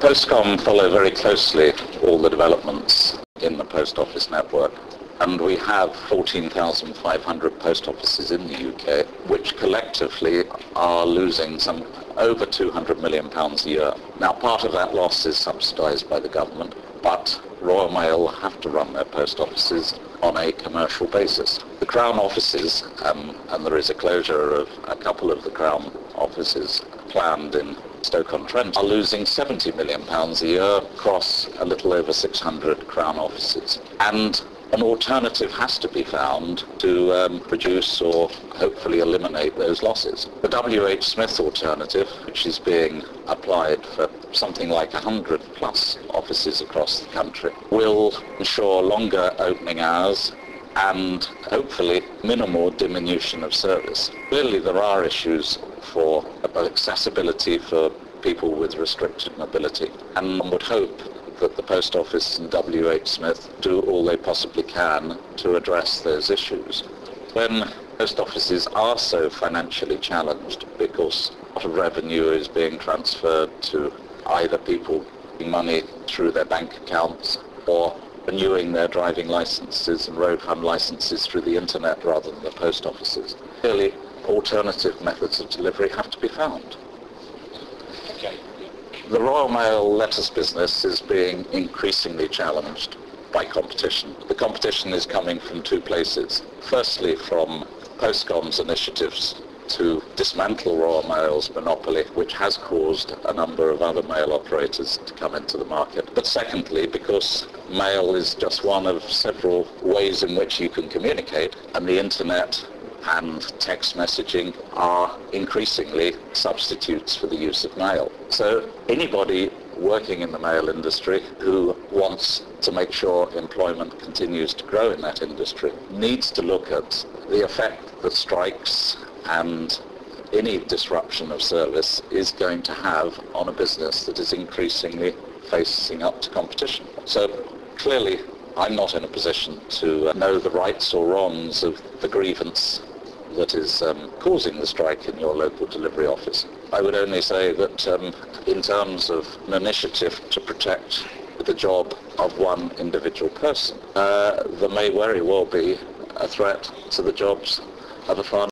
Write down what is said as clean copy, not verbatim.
Postcomm follow very closely all the developments in the post office network, and we have 14,500 post offices in the UK, which collectively are losing some over £200 million a year. Now, part of that loss is subsidised by the government, but Royal Mail have to run their post offices on a commercial basis. The Crown offices, and there is a closure of a couple of the Crown offices planned in Stoke-on-Trent, are losing £70 million a year across a little over 600 Crown offices. And an alternative has to be found to reduce or hopefully eliminate those losses. The W.H. Smith alternative, which is being applied for something like 100 plus offices across the country, will ensure longer opening hours and hopefully minimal diminution of service. Clearly there are issues for accessibility for people with restricted mobility, and one would hope that the Post Office and W.H. Smith do all they possibly can to address those issues. When post offices are so financially challenged because a lot of revenue is being transferred to either people getting money through their bank accounts or renewing their driving licenses and road fund licenses through the internet rather than the post offices, clearly alternative methods of delivery have to be found. Okay. The Royal Mail letters business is being increasingly challenged by competition. The competition is coming from two places. Firstly, from Postcomm's initiatives to dismantle Royal Mail's monopoly, which has caused a number of other mail operators to come into the market. But secondly, because mail is just one of several ways in which you can communicate, and the internet and text messaging are increasingly substitutes for the use of mail. So anybody working in the mail industry who wants to make sure employment continues to grow in that industry needs to look at the effect that strikes and any disruption of service is going to have on a business that is increasingly facing up to competition. So clearly I'm not in a position to know the rights or wrongs of the grievance that is causing the strike in your local delivery office. I would only say that in terms of an initiative to protect the job of one individual person, there may very well be a threat to the jobs of a far